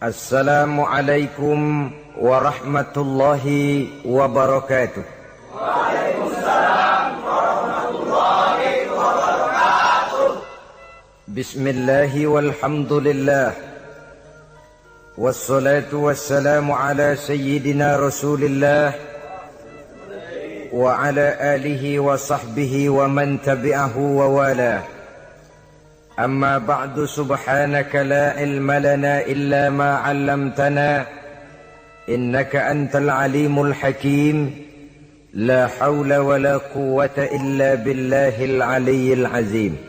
Assalamualaikum warahmatullahi wabarakatuh. Waalaikumsalam warahmatullahi wabarakatuh. Bismillahi walhamdulillah. Wassalatu wassalamu ala sayyidina Rasulillah wa ala alihi wa sahbihi wa man tabi'ahu wa wala. Amma ba'du, subhanaka la ilma lana illa ma 'allamtana innaka antal alimul hakim. La hawla wa la quwwata illa billahil aliyyil azim.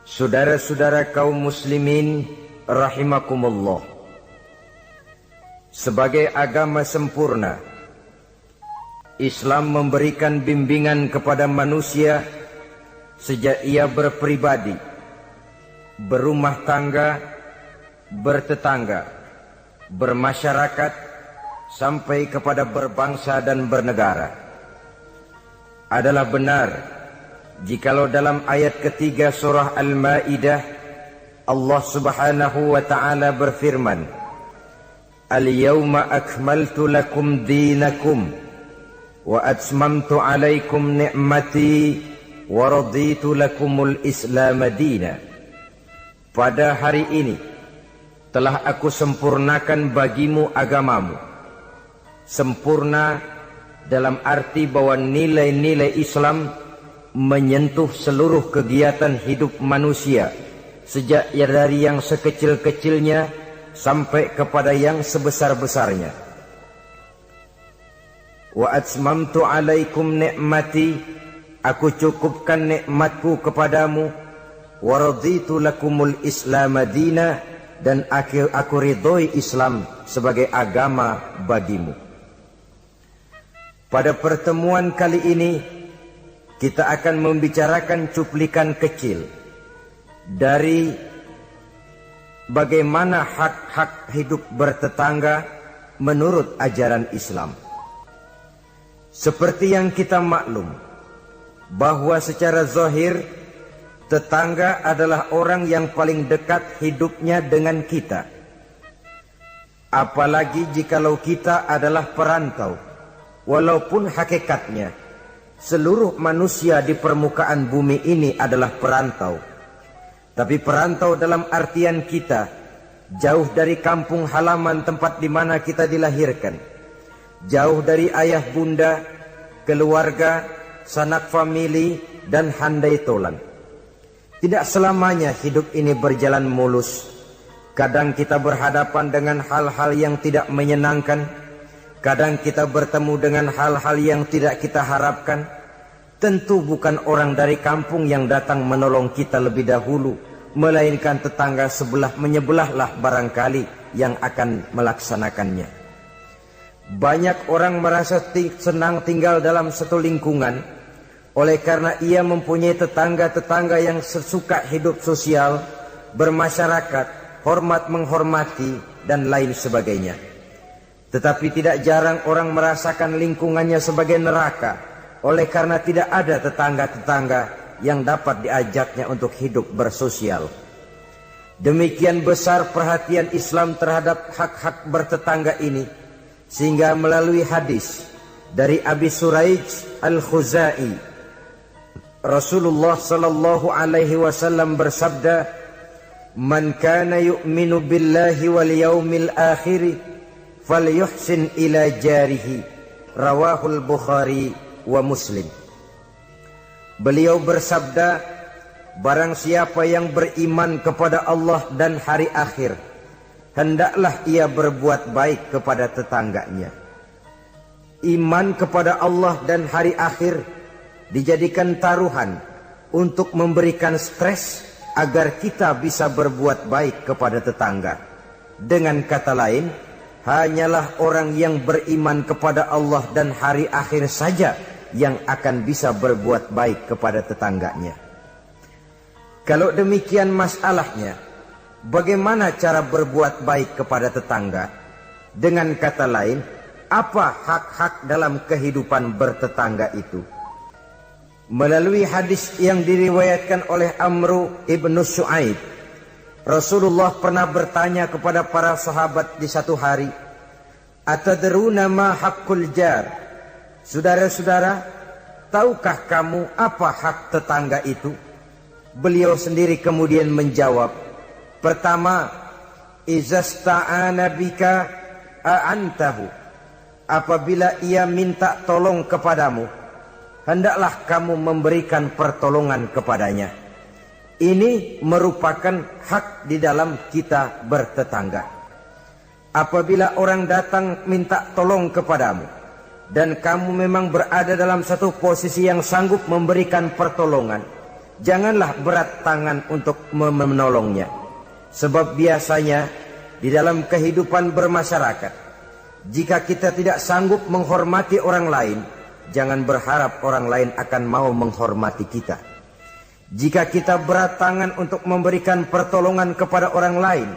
Saudara-saudara kaum muslimin rahimakumullah, sebagai agama sempurna, Islam memberikan bimbingan kepada manusia sejak ia berpribadi, berumah tangga, bertetangga, bermasyarakat, sampai kepada berbangsa dan bernegara. Adalah benar jikalau dalam ayat ketiga surah Al-Ma'idah Allah subhanahu wa ta'ala berfirman, Al-yawma akmaltu lakum dinakum wa atmamtu alaikum ni'mati wa raditu lakumul islam dina. Pada hari ini telah aku sempurnakan bagimu agamamu. Sempurna dalam arti bahwa nilai-nilai Islam menyentuh seluruh kegiatan hidup manusia, sejak dari yang sekecil-kecilnya sampai kepada yang sebesar-besarnya. Wa atmamtu alaikum ni'mati, aku cukupkan nikmatku kepadamu. Wa raditu lakumul islam dina, dan aku ridhoi Islam sebagai agama bagimu. Pada pertemuan kali ini kita akan membicarakan cuplikan kecil dari bagaimana hak-hak hidup bertetangga menurut ajaran Islam. Seperti yang kita maklum bahwa secara zahir tetangga adalah orang yang paling dekat hidupnya dengan kita. Apalagi jikalau kita adalah perantau, walaupun hakikatnya seluruh manusia di permukaan bumi ini adalah perantau. Tapi perantau dalam artian kita jauh dari kampung halaman tempat di mana kita dilahirkan, jauh dari ayah bunda, keluarga, sanak famili, dan handai tolan. Tidak selamanya hidup ini berjalan mulus. Kadang kita berhadapan dengan hal-hal yang tidak menyenangkan. Kadang kita bertemu dengan hal-hal yang tidak kita harapkan. Tentu bukan orang dari kampung yang datang menolong kita lebih dahulu, melainkan tetangga sebelah menyebelahlah barangkali yang akan melaksanakannya. Banyak orang merasa senang tinggal dalam satu lingkungan oleh karena ia mempunyai tetangga-tetangga yang sesuka hidup sosial, bermasyarakat, hormat menghormati, dan lain sebagainya. Tetapi tidak jarang orang merasakan lingkungannya sebagai neraka oleh karena tidak ada tetangga-tetangga yang dapat diajaknya untuk hidup bersosial. Demikian besar perhatian Islam terhadap hak-hak bertetangga ini, sehingga melalui hadis dari Abi Suraij Al-Khuzai, Rasulullah sallallahu alaihi wasallam bersabda, "Man kana yu'minu billahi wal yaumil akhir falyuhsin ila jarihi." Rawahul Bukhari wa Muslim. Beliau bersabda, barang siapa yang beriman kepada Allah dan hari akhir, hendaklah ia berbuat baik kepada tetangganya. Iman kepada Allah dan hari akhir dijadikan taruhan untuk memberikan stres agar kita bisa berbuat baik kepada tetangga. Dengan kata lain, hanyalah orang yang beriman kepada Allah dan hari akhir saja yang akan bisa berbuat baik kepada tetangganya. Kalau demikian masalahnya, bagaimana cara berbuat baik kepada tetangga? Dengan kata lain, apa hak-hak dalam kehidupan bertetangga itu? Melalui hadis yang diriwayatkan oleh Amru ibnu Shu'aib, Rasulullah pernah bertanya kepada para sahabat di satu hari, "Atadruna ma haqqul jar?" Saudara-saudara, tahukah kamu apa hak tetangga itu? Beliau sendiri kemudian menjawab, pertama, izasta'ana bika a'antahu. Apabila ia minta tolong kepadamu, hendaklah kamu memberikan pertolongan kepadanya. Ini merupakan hak di dalam kita bertetangga. Apabila orang datang minta tolong kepadamu, dan kamu memang berada dalam satu posisi yang sanggup memberikan pertolongan, janganlah berat tangan untuk menolongnya. Sebab biasanya di dalam kehidupan bermasyarakat, jika kita tidak sanggup menghormati orang lain, jangan berharap orang lain akan mau menghormati kita. Jika kita berat tangan untuk memberikan pertolongan kepada orang lain,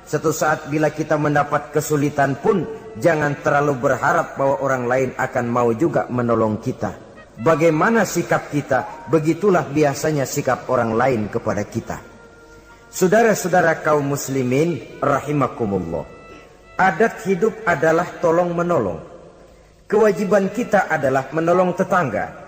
suatu saat bila kita mendapat kesulitan pun, jangan terlalu berharap bahwa orang lain akan mau juga menolong kita. Bagaimana sikap kita, begitulah biasanya sikap orang lain kepada kita. Saudara-saudara kaum muslimin rahimakumullah, adat hidup adalah tolong menolong. Kewajiban kita adalah menolong tetangga.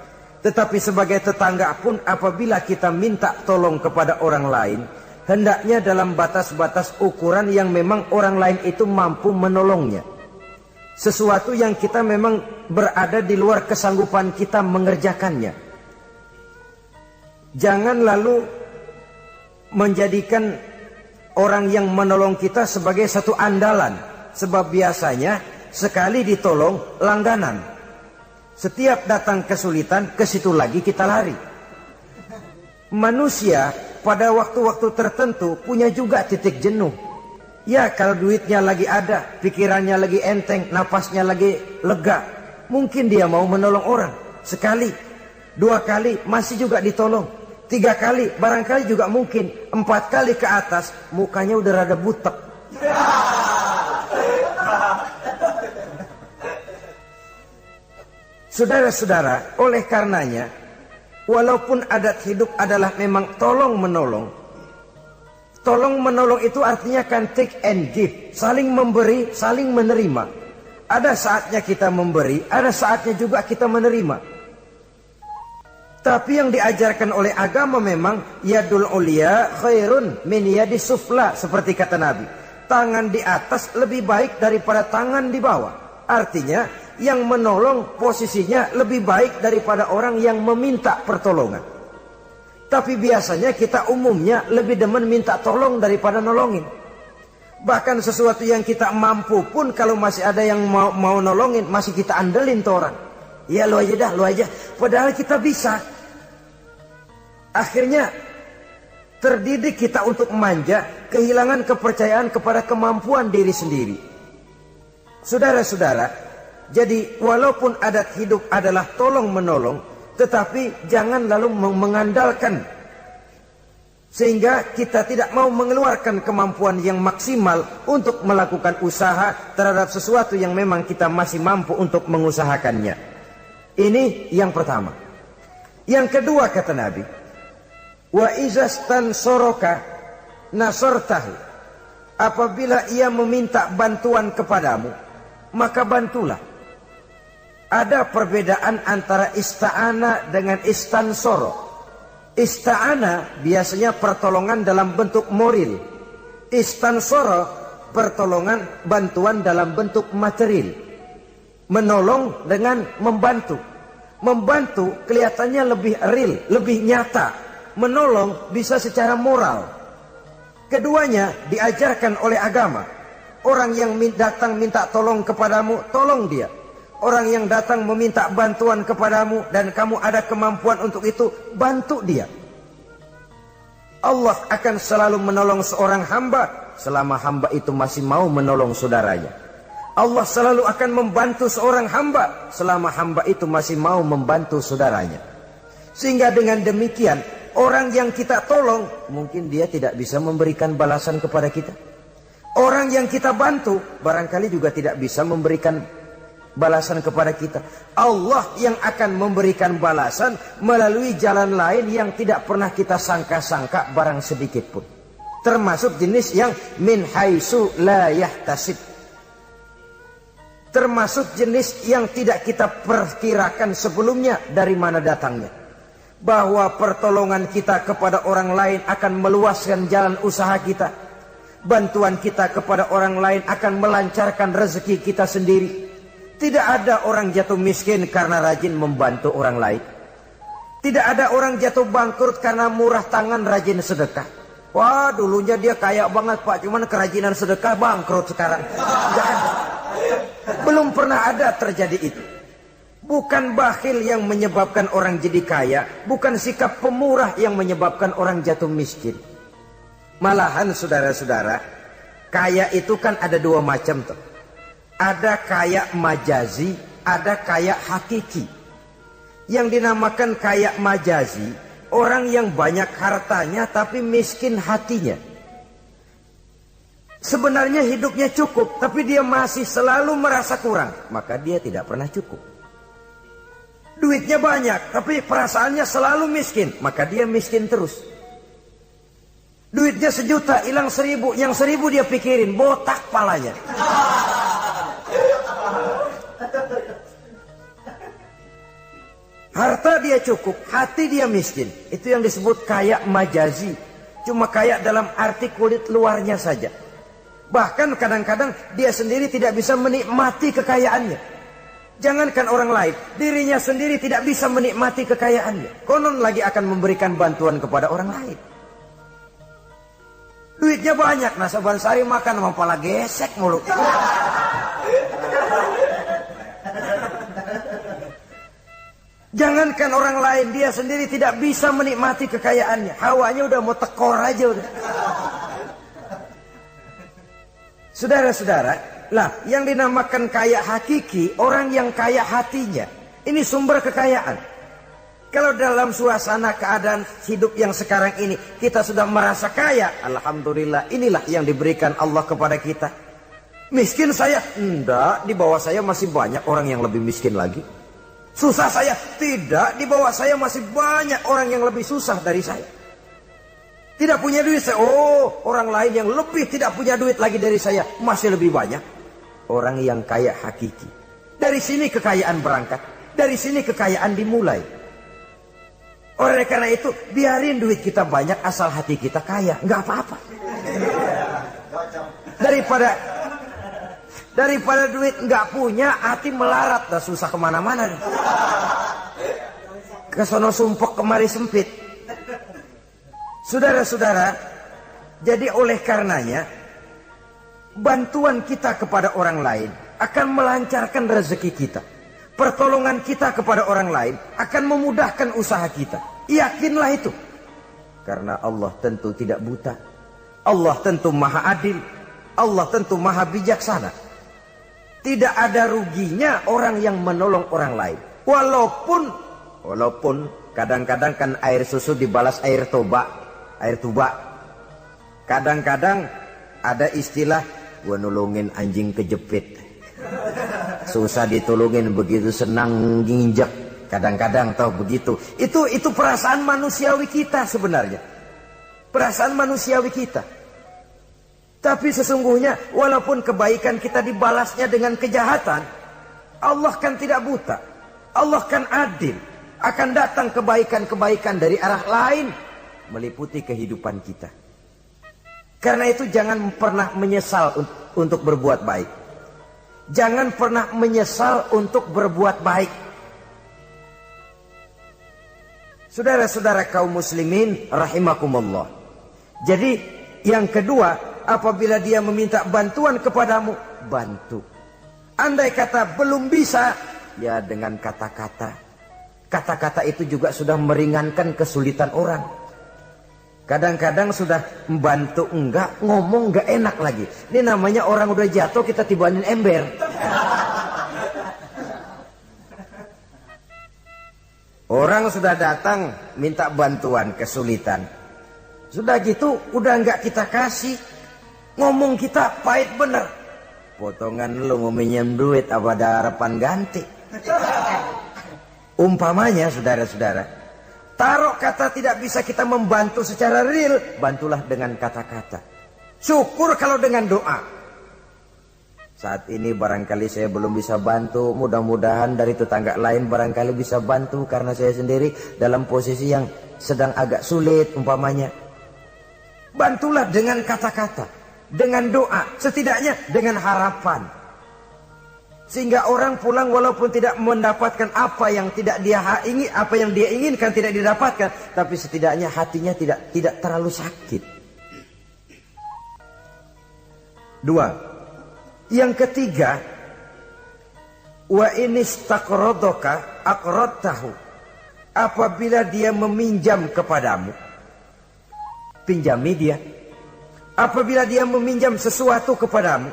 Tetapi sebagai tetangga pun, apabila kita minta tolong kepada orang lain, hendaknya dalam batas-batas ukuran yang memang orang lain itu mampu menolongnya. Sesuatu yang kita memang berada di luar kesanggupan kita mengerjakannya. Jangan lalu menjadikan orang yang menolong kita sebagai satu andalan. Sebab biasanya sekali ditolong langganan. Setiap datang kesulitan, ke situ lagi kita lari. Manusia pada waktu-waktu tertentu punya juga titik jenuh. Ya, kalau duitnya lagi ada, pikirannya lagi enteng, napasnya lagi lega, mungkin dia mau menolong orang. Sekali, 2 kali masih juga ditolong. 3 kali barangkali juga mungkin. 4 kali ke atas mukanya udah rada butek. Saudara-saudara, oleh karenanya, walaupun adat hidup adalah memang tolong menolong, tolong menolong itu artinya kan take and give, saling memberi, saling menerima. Ada saatnya kita memberi, ada saatnya juga kita menerima. Tapi yang diajarkan oleh agama memang yadul ulia khairun min yadis sufla, seperti kata Nabi. Tangan di atas lebih baik daripada tangan di bawah. Artinya yang menolong posisinya lebih baik daripada orang yang meminta pertolongan. Tapi biasanya kita umumnya lebih demen minta tolong daripada nolongin. Bahkan sesuatu yang kita mampu pun, kalau masih ada yang mau nolongin, masih kita andelin tuh orang. Ya lu aja dah, lu aja. Padahal kita bisa. Akhirnya terdidik kita untuk manja, kehilangan kepercayaan kepada kemampuan diri sendiri. Saudara-saudara, jadi walaupun adat hidup adalah tolong menolong, tetapi jangan lalu mengandalkan sehingga kita tidak mau mengeluarkan kemampuan yang maksimal untuk melakukan usaha terhadap sesuatu yang memang kita masih mampu untuk mengusahakannya. Ini yang pertama. Yang kedua kata Nabi, wa izastan soroka nasortahu. Apabila ia meminta bantuan kepadamu, maka bantulah. Ada perbedaan antara ista'ana dengan istansoro. Ista'ana biasanya pertolongan dalam bentuk moral. Istansoro pertolongan bantuan dalam bentuk material. Menolong dengan membantu. Membantu kelihatannya lebih real, lebih nyata. Menolong bisa secara moral. Keduanya diajarkan oleh agama. Orang yang datang minta tolong kepadamu, tolong dia. Orang yang datang meminta bantuan kepadamu dan kamu ada kemampuan untuk itu, bantu dia. Allah akan selalu menolong seorang hamba selama hamba itu masih mau menolong saudaranya. Allah selalu akan membantu seorang hamba selama hamba itu masih mau membantu saudaranya. Sehingga dengan demikian, orang yang kita tolong mungkin dia tidak bisa memberikan balasan kepada kita. Orang yang kita bantu barangkali juga tidak bisa memberikan balasan kepada kita. Allah yang akan memberikan balasan melalui jalan lain yang tidak pernah kita sangka-sangka barang sedikit pun. Termasuk jenis yang min haitsu la yahtasib. Termasuk jenis yang tidak kita perkirakan sebelumnya dari mana datangnya. Bahwa pertolongan kita kepada orang lain akan meluaskan jalan usaha kita. Bantuan kita kepada orang lain akan melancarkan rezeki kita sendiri. Tidak ada orang jatuh miskin karena rajin membantu orang lain. Tidak ada orang jatuh bangkrut karena murah tangan rajin sedekah. Wah, dulunya dia kaya banget Pak, cuman kerajinan sedekah bangkrut sekarang. Tidak ada. Belum pernah ada terjadi itu. Bukan bakhil yang menyebabkan orang jadi kaya, bukan sikap pemurah yang menyebabkan orang jatuh miskin. Malahan saudara-saudara, kaya itu kan ada dua macam tuh. Ada kaya majazi, ada kaya hakiki. Yang dinamakan kaya majazi, orang yang banyak hartanya tapi miskin hatinya. Sebenarnya hidupnya cukup, tapi dia masih selalu merasa kurang. Maka dia tidak pernah cukup. Duitnya banyak, tapi perasaannya selalu miskin. Maka dia miskin terus. Duitnya 1 juta, hilang 1.000. Yang 1.000 dia pikirin, botak palanya. Harta dia cukup, hati dia miskin. Itu yang disebut kaya majazi. Cuma kaya dalam arti kulit luarnya saja. Bahkan kadang-kadang dia sendiri tidak bisa menikmati kekayaannya. Jangankan orang lain, dirinya sendiri tidak bisa menikmati kekayaannya. Konon lagi akan memberikan bantuan kepada orang lain. Duitnya banyak, nasaban sari makan sama pala gesek mulu. Jangankan orang lain, dia sendiri tidak bisa menikmati kekayaannya. Hawanya udah mau tekor aja udah. Saudara-saudara, lah yang dinamakan kaya hakiki, orang yang kaya hatinya. Ini sumber kekayaan. Kalau dalam suasana keadaan hidup yang sekarang ini kita sudah merasa kaya, alhamdulillah, inilah yang diberikan Allah kepada kita. Miskin saya? Enggak, di bawah saya masih banyak orang yang lebih miskin lagi. Susah saya? Tidak, di bawah saya masih banyak orang yang lebih susah dari saya. Tidak punya duit saya, oh orang lain yang lebih tidak punya duit lagi dari saya masih lebih banyak. Orang yang kaya hakiki. Dari sini kekayaan berangkat, dari sini kekayaan dimulai. Oleh karena itu biarin duit kita banyak asal hati kita kaya, nggak apa-apa. Daripada duit nggak punya, hati melarat, dah susah kemana-mana. Kesono sumpok kemari sempit. Saudara-saudara, jadi oleh karenanya bantuan kita kepada orang lain akan melancarkan rezeki kita. Pertolongan kita kepada orang lain akan memudahkan usaha kita. Yakinlah itu. Karena Allah tentu tidak buta. Allah tentu maha adil. Allah tentu maha bijaksana. Tidak ada ruginya orang yang menolong orang lain. Walaupun kadang-kadang kan air susu dibalas air tuba. Kadang-kadang ada istilah, gua nolongin anjing kejepit. Susah ditolongin, begitu senang nginjek. Kadang-kadang tahu begitu. Itu perasaan manusiawi kita sebenarnya. Perasaan manusiawi kita. Tapi sesungguhnya walaupun kebaikan kita dibalasnya dengan kejahatan, Allah kan tidak buta. Allah kan adil. Akan datang kebaikan-kebaikan dari arah lain meliputi kehidupan kita. Karena itu jangan pernah menyesal untuk berbuat baik. Jangan pernah menyesal untuk berbuat baik. Saudara-saudara kaum muslimin rahimakumullah. Jadi yang kedua, apabila dia meminta bantuan kepadamu, bantu. Andai kata belum bisa, ya dengan kata-kata. Kata-kata itu juga sudah meringankan kesulitan orang. Kadang-kadang sudah membantu enggak, ngomong enggak enak lagi. Ini namanya orang udah jatuh kita tibanin ember. Orang sudah datang minta bantuan, kesulitan. Sudah gitu udah enggak kita kasih. Ngomong kita pahit bener. Potongan lu mau minjem duit apa ada harapan ganti. Umpamanya saudara-saudara, taruh kata tidak bisa kita membantu secara real, bantulah dengan kata-kata. Syukur kalau dengan doa. Saat ini barangkali saya belum bisa bantu, mudah-mudahan dari tetangga lain barangkali bisa bantu, karena saya sendiri dalam posisi yang sedang agak sulit umpamanya. Bantulah dengan kata-kata, dengan doa, setidaknya dengan harapan. Sehingga orang pulang walaupun tidak mendapatkan apa yang tidak dia ingin, apa yang dia inginkan tidak didapatkan, tapi setidaknya hatinya tidak terlalu sakit. 2. Yang ketiga, wa inistaqradaka aqradtahu. Apabila dia meminjam kepadamu, pinjami dia. Apabila dia meminjam sesuatu kepadamu,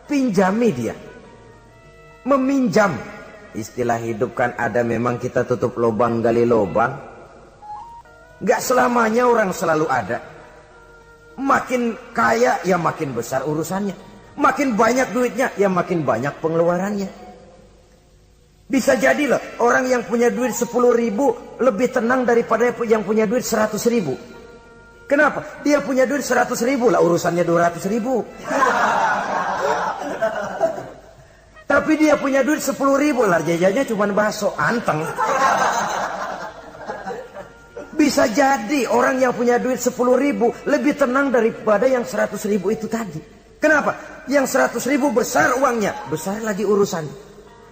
pinjami dia. Meminjam, istilah hidup kan ada, memang kita tutup lubang gali lubang. Gak selamanya orang selalu ada. Makin kaya ya makin besar urusannya. Makin banyak duitnya, ya makin banyak pengeluarannya. Bisa jadi loh, orang yang punya duit 10.000 lebih tenang daripada yang punya duit 100.000. Kenapa? Dia punya duit 100.000 lah, urusannya 200.000. Tapi dia punya duit 10.000 lah, jajannya cuma bakso, anteng. Bisa jadi orang yang punya duit 10.000 lebih tenang daripada yang 100.000 itu tadi. Kenapa? Yang 100.000 besar uangnya, besar lagi urusan.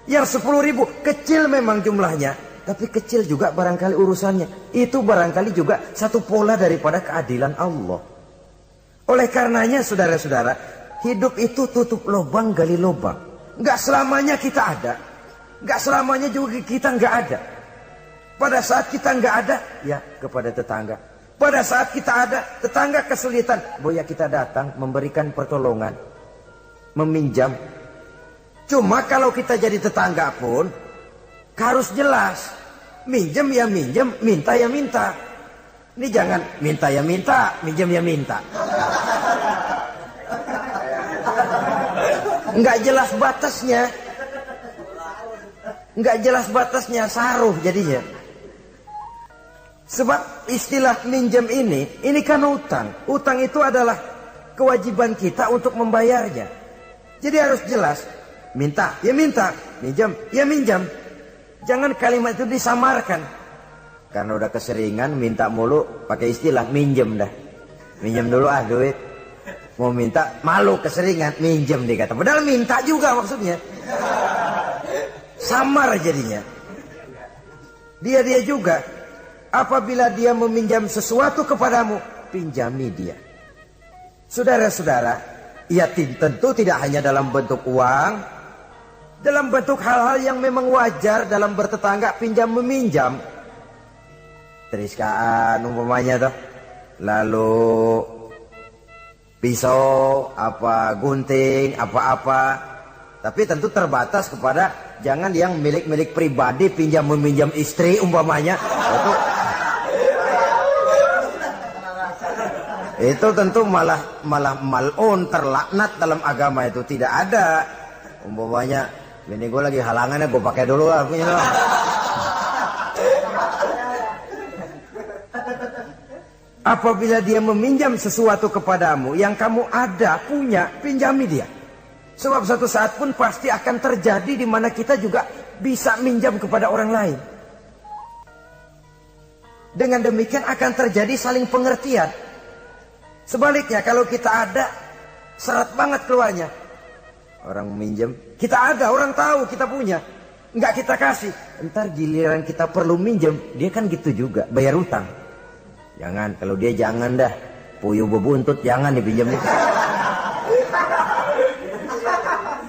Yang 10.000 kecil memang jumlahnya, tapi kecil juga barangkali urusannya. Itu barangkali juga satu pola daripada keadilan Allah. Oleh karenanya saudara-saudara, hidup itu tutup lubang gali lubang. Gak selamanya kita ada, gak selamanya juga kita gak ada. Pada saat kita gak ada, ya kepada tetangga. Pada saat kita ada, tetangga kesulitan, boya kita datang memberikan pertolongan, meminjam. Cuma kalau kita jadi tetangga pun harus jelas, minjem ya minjem, minta ya minta. Ini jangan minta ya minta, minjem ya minta. Nggak jelas batasnya, nggak jelas batasnya, saruh jadinya. Sebab istilah minjem ini kan utang. Utang itu adalah kewajiban kita untuk membayarnya. Jadi harus jelas. Minta, ya minta. Minjam, ya minjam. Jangan kalimat itu disamarkan. Karena udah keseringan minta mulu, pakai istilah minjem dah. Minjem dulu duit. Mau minta, malu keseringan, minjem dikata. Padahal minta juga maksudnya. Samar jadinya. Dia juga. Apabila dia meminjam sesuatu kepadamu, pinjami dia. Saudara-saudara, ia tentu tidak hanya dalam bentuk uang, dalam bentuk hal-hal yang memang wajar dalam bertetangga, pinjam meminjam. Teriskaan umpamanya tuh, lalu pisau, apa gunting, apa-apa. Tapi tentu terbatas kepada jangan yang milik-milik pribadi pinjam meminjam istri umpamanya. Itu tentu malah mal'un, terlaknat dalam agama itu. Tidak ada umpamanya, ini gue lagi halangannya gue pakai dulu lah punya. Apabila dia meminjam sesuatu kepadamu yang kamu ada, punya, pinjami dia. Sebab suatu saat pun pasti akan terjadi di mana kita juga bisa minjam kepada orang lain. Dengan demikian akan terjadi saling pengertian. Sebaliknya kalau kita ada, seret banget keluarnya. Orang minjem, kita ada, orang tahu kita punya, nggak kita kasih. Ntar giliran kita perlu minjem, dia kan gitu juga, bayar utang. Jangan, kalau dia jangan dah, puyuh bebuntut jangan dipinjam itu.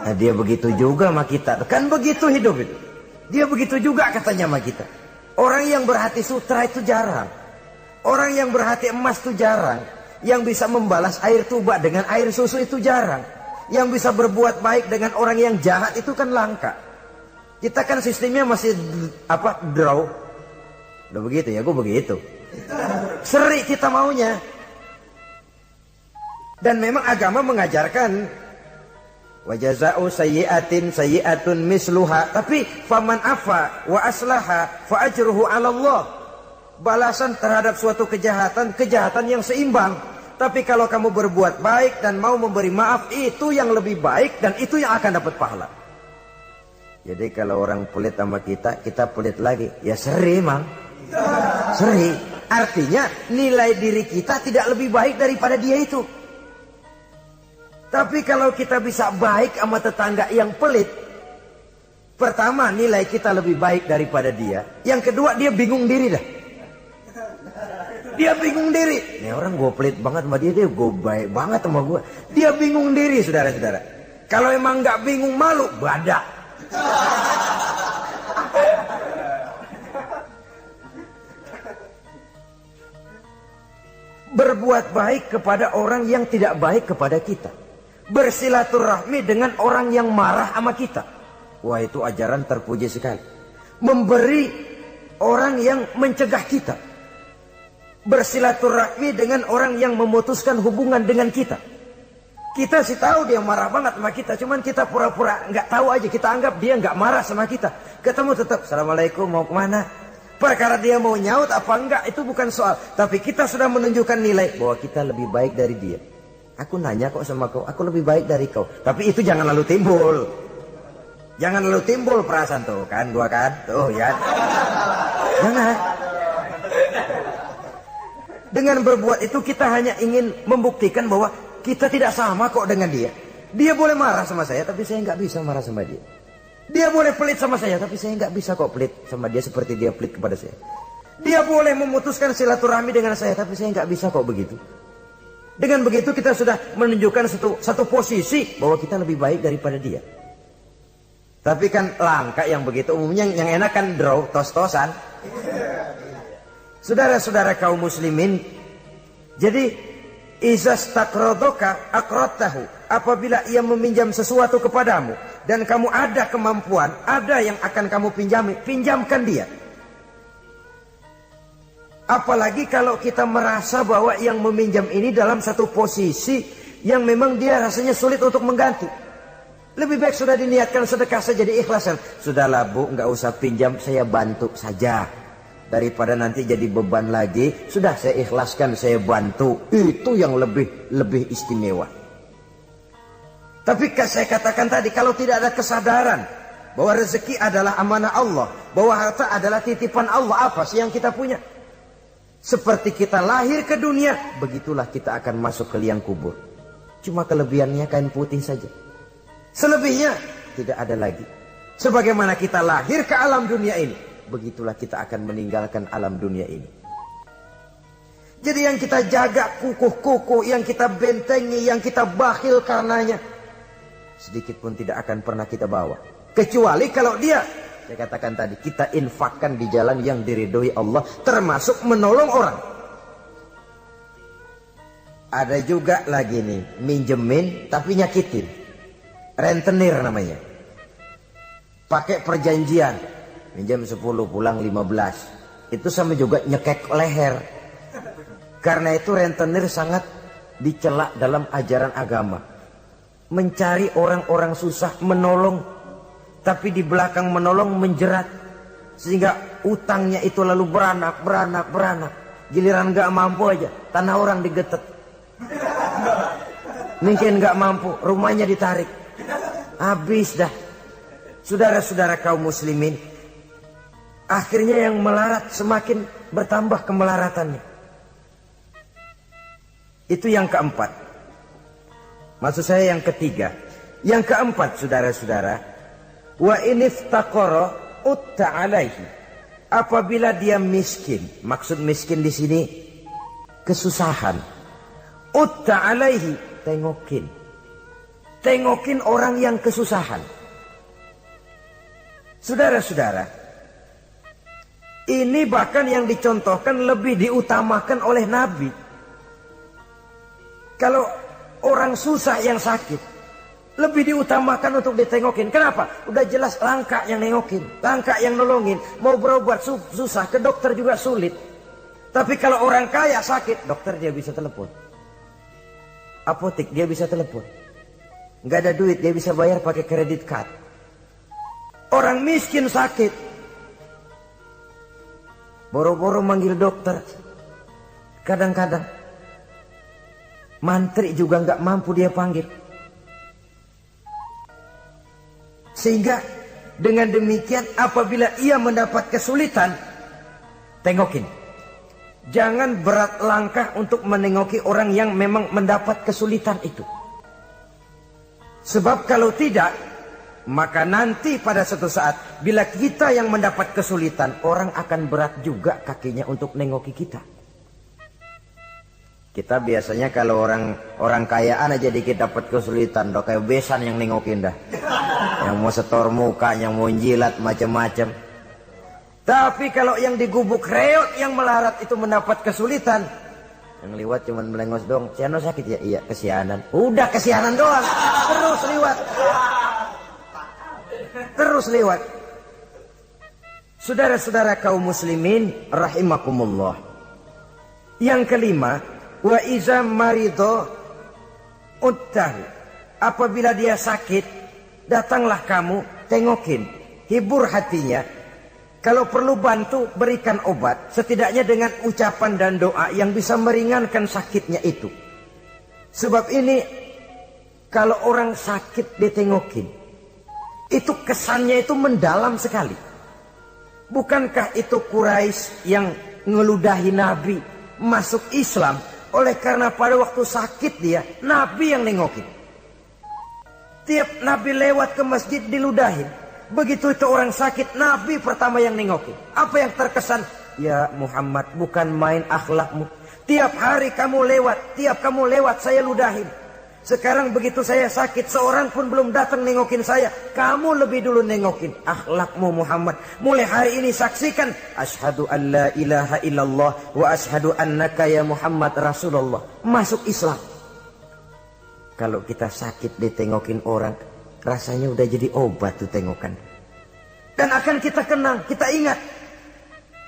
Nah, dia begitu juga sama kita, kan begitu hidup itu. Dia begitu juga katanya sama kita. Orang yang berhati sutra itu jarang. Orang yang berhati emas itu jarang. Yang bisa membalas air tuba dengan air susu itu jarang. Yang bisa berbuat baik dengan orang yang jahat itu kan langka. Kita kan sistemnya masih draw. Udah begitu ya, gue begitu. Seri kita maunya. Dan memang agama mengajarkan wa jaza'u sayyi'atin sayyi'atun misluha. Tapi faman afa wa aslaha fa ajruhu 'ala Allah. balasan terhadap suatu kejahatan, kejahatan yang seimbang. Tapi kalau kamu berbuat baik dan mau memberi maaf, itu yang lebih baik dan itu yang akan dapat pahala. Jadi kalau orang pelit sama kita, kita pelit lagi. Ya seri, Mang. Seri. Artinya nilai diri kita tidak lebih baik daripada dia itu. Tapi kalau kita bisa baik sama tetangga yang pelit, pertama nilai kita lebih baik daripada dia. Yang kedua dia bingung diri dah. Dia bingung diri. Ini orang gue pelit banget sama dia, gue baik banget sama gue. Dia bingung diri, saudara-saudara. Kalau emang nggak bingung malu, badak. Berbuat baik kepada orang yang tidak baik kepada kita. Bersilaturahmi dengan orang yang marah sama kita. Wah, itu ajaran terpuji sekali. Memberi orang yang mencegah kita. Bersilaturahmi dengan orang yang memutuskan hubungan dengan kita. Kita sih tahu dia marah banget sama kita, cuman kita pura-pura nggak tahu aja. Kita anggap dia nggak marah sama kita. Ketemu tetap, Assalamualaikum, mau kemana? Perkara dia mau nyaut apa enggak itu bukan soal. Tapi kita sudah menunjukkan nilai bahwa kita lebih baik dari dia. Aku nanya kok sama kau, aku lebih baik dari kau. Tapi itu jangan lalu timbul. Jangan lalu timbul perasaan tuh kan, gua kan, tuh ya. Jangan. Dengan berbuat itu kita hanya ingin membuktikan bahwa kita tidak sama kok dengan dia. Dia boleh marah sama saya, tapi saya nggak bisa marah sama dia. Dia boleh pelit sama saya, tapi saya nggak bisa kok pelit sama dia seperti dia pelit kepada saya. Dia boleh memutuskan silaturahmi dengan saya, tapi saya nggak bisa kok begitu. Dengan begitu kita sudah menunjukkan satu posisi bahwa kita lebih baik daripada dia. Tapi kan langka yang begitu, umumnya yang enak kan draw, tos-tosan. Saudara-saudara kaum muslimin, jadi izas takrodoka akrotahu, apabila ia meminjam sesuatu kepadamu dan kamu ada kemampuan, ada yang akan kamu pinjami, pinjamkan dia. Apalagi kalau kita merasa bahwa yang meminjam ini dalam satu posisi yang memang dia rasanya sulit untuk mengganti. Lebih baik sudah diniatkan sedekah saja, diikhlaskan. Sudahlah Bu, nggak usah pinjam, saya bantu saja. Daripada nanti jadi beban lagi, sudah saya ikhlaskan, saya bantu. Itu yang lebih istimewa. Tapi saya katakan tadi, kalau tidak ada kesadaran bahwa rezeki adalah amanah Allah, bahwa harta adalah titipan Allah, apa sih yang kita punya? Seperti kita lahir ke dunia, begitulah kita akan masuk ke liang kubur. Cuma kelebihannya kain putih saja. Selebihnya tidak ada lagi. Sebagaimana kita lahir ke alam dunia ini, begitulah kita akan meninggalkan alam dunia ini. Jadi yang kita jaga kukuh-kukuh, yang kita bentengi, yang kita bakhil karenanya, sedikit pun tidak akan pernah kita bawa. Kecuali kalau dia, saya katakan tadi, kita infakkan di jalan yang diridhoi Allah, termasuk menolong orang. Ada juga lagi nih, minjemin tapi nyakitin. Rentenir namanya. Pakai perjanjian. Minjam 10, pulang 15. Itu sama juga nyekek leher. Karena itu rentenir sangat dicela dalam ajaran agama. Mencari orang-orang susah, menolong. Tapi di belakang menolong menjerat. Sehingga utangnya itu lalu beranak. Giliran gak mampu aja, tanah orang digetet. Mungkin gak mampu, rumahnya ditarik. Habis dah. Saudara-saudara kaum muslimin, akhirnya yang melarat semakin bertambah kemelaratannya. Itu yang keempat. Maksud saya yang ketiga. Yang keempat, saudara-saudara, wa iniftaqara utta alaihi, apabila dia miskin. Maksud miskin di sini kesusahan. Utta alaihi, tengokin orang yang kesusahan. Saudara-saudara, ini bahkan yang dicontohkan lebih diutamakan oleh Nabi. Kalau orang susah yang sakit, lebih diutamakan untuk ditengokin. Kenapa? Udah jelas langka yang nengokin, langka yang nolongin. Mau berobat susah, ke dokter juga sulit. Tapi kalau orang kaya sakit, dokter dia bisa telepon. Apotek dia bisa telepon. Nggak ada duit, dia bisa bayar pakai kredit card. Orang miskin sakit, boro-boro manggil dokter. Kadang-kadang mantri juga nggak mampu dia panggil. Sehingga dengan demikian apabila ia mendapat kesulitan, tengokin. Jangan berat langkah untuk menengoki orang yang memang mendapat kesulitan itu. Sebab kalau tidak, maka nanti pada suatu saat bila kita yang mendapat kesulitan, orang akan berat juga kakinya untuk nengoki kita. Kita biasanya kalau orang kayaan aja dikit dapat kesulitan, dok kayak besan yang nengokin dah. Yang mau setor muka, yang mau jilat macam-macam. Tapi kalau yang digubuk reot yang melarat itu mendapat kesulitan, yang lewat cuman melengos dong. Ciano sakit ya? Iya, kesianan. Udah kesianan doang. Terus lewat. Terus lewat. Saudara-saudara kaum muslimin rahimakumullah. Yang kelima, wa iza marido uttahu. Apabila dia sakit, datanglah kamu, tengokin, hibur hatinya. Kalau perlu bantu, berikan obat. Setidaknya dengan ucapan dan doa yang bisa meringankan sakitnya itu. Sebab ini, kalau orang sakit ditengokin, itu kesannya itu mendalam sekali. Bukankah itu Quraisy yang ngeludahi Nabi masuk Islam? Oleh karena pada waktu sakit dia, Nabi yang nengokin. Tiap Nabi lewat ke masjid diludahin. Begitu itu orang sakit, Nabi pertama yang nengokin. Apa yang terkesan? Ya Muhammad, bukan main akhlakmu. Tiap hari kamu lewat saya ludahin. Sekarang begitu saya sakit, seorang pun belum datang nengokin saya. Kamu lebih dulu nengokin. Akhlakmu Muhammad. Mulai hari ini saksikan. Asyhadu an la ilaha illallah wa asyhadu annaka ya Muhammad Rasulullah. Masuk Islam. Kalau kita sakit ditengokin orang, rasanya udah jadi obat tuh tengokan. Dan akan kita kenang, kita ingat.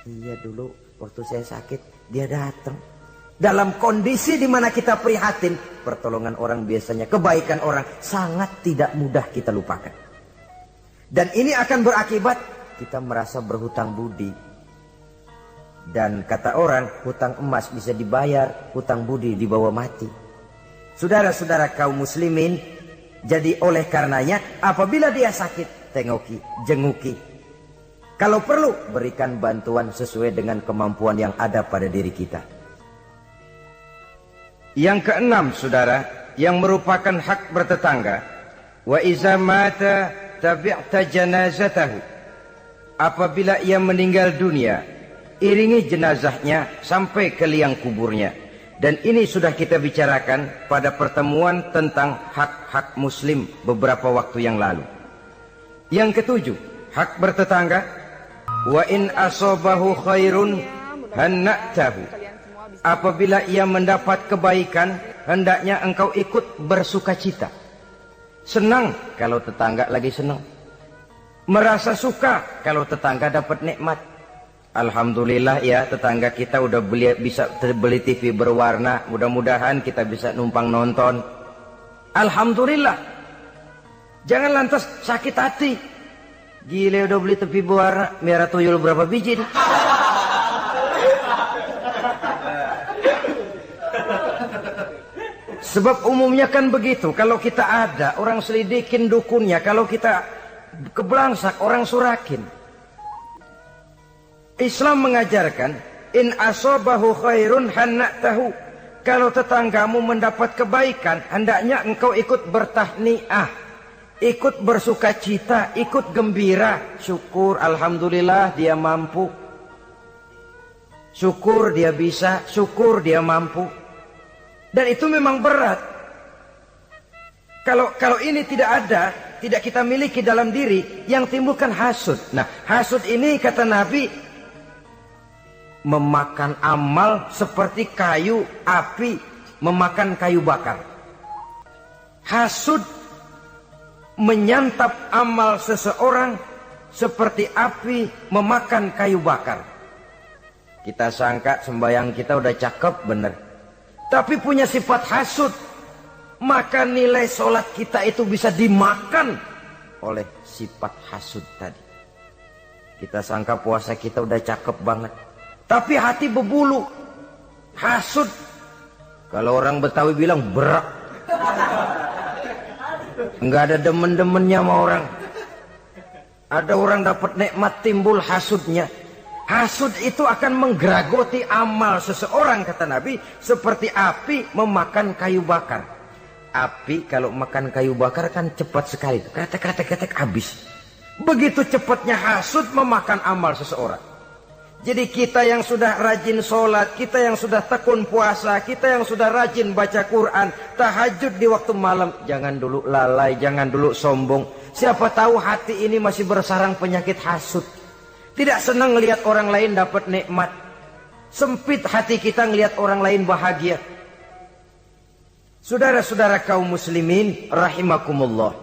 Iya dulu waktu saya sakit, dia datang. Dalam kondisi di mana kita prihatin, pertolongan orang biasanya, kebaikan orang sangat tidak mudah kita lupakan. Dan ini akan berakibat kita merasa berhutang budi. Dan kata orang, hutang emas bisa dibayar, hutang budi dibawa mati. Saudara-saudara kaum muslimin, jadi oleh karenanya apabila dia sakit, tengoki, jenguki. Kalau perlu, berikan bantuan sesuai dengan kemampuan yang ada pada diri kita. Yang keenam, saudara, yang merupakan hak bertetangga, wa iza mata tabi'ta janazatahu. Apabila ia meninggal dunia, iringi jenazahnya sampai ke liang kuburnya. Dan ini sudah kita bicarakan pada pertemuan tentang hak-hak muslim beberapa waktu yang lalu. Yang ketujuh, hak bertetangga, wa in asobahu khairun hanna'tahu. Apabila ia mendapat kebaikan, hendaknya engkau ikut bersukacita. Senang kalau tetangga lagi senang. Merasa suka kalau tetangga dapat nikmat. Alhamdulillah ya, tetangga kita udah bisa beli TV berwarna. Mudah-mudahan kita bisa numpang nonton. Alhamdulillah. Jangan lantas sakit hati. Gile udah beli TV berwarna, merah tuyul berapa biji nih? Sebab umumnya kan begitu. Kalau kita ada, orang selidikin dukunnya. Kalau kita kebelangsak, orang surakin. Islam mengajarkan, in asobahu khairun hanna'tahu. Kalau tetanggamu mendapat kebaikan, hendaknya engkau ikut bertahniah, ikut bersukacita, ikut gembira. Syukur, alhamdulillah dia mampu. Syukur dia bisa, syukur dia mampu. Dan itu memang berat. Kalau ini tidak ada, tidak kita miliki dalam diri, yang timbulkan hasud. Nah, hasud ini kata Nabi, memakan amal seperti kayu api memakan kayu bakar. Hasud menyantap amal seseorang seperti api memakan kayu bakar. Kita sangka sembahyang kita udah cakep bener, tapi punya sifat hasud, maka nilai sholat kita itu bisa dimakan oleh sifat hasud tadi. Kita sangka puasa kita udah cakep banget, Tapi hati berbulu, hasud. Kalau orang Betawi bilang berak. Enggak ada demen-demennya sama orang. Ada orang dapat nikmat timbul hasudnya. Hasud itu akan menggeragoti amal seseorang, kata Nabi, seperti api memakan kayu bakar. Api kalau makan kayu bakar kan cepat sekali, kretek habis. Begitu cepatnya hasud memakan amal seseorang. Jadi kita yang sudah rajin sholat, kita yang sudah tekun puasa, kita yang sudah rajin baca Quran, tahajud di waktu malam, jangan dulu lalai, jangan dulu sombong. Siapa tahu hati ini masih bersarang penyakit hasud. Tidak senang melihat orang lain dapat nikmat. Sempit hati kita melihat orang lain bahagia. Saudara-saudara kaum muslimin rahimakumullah,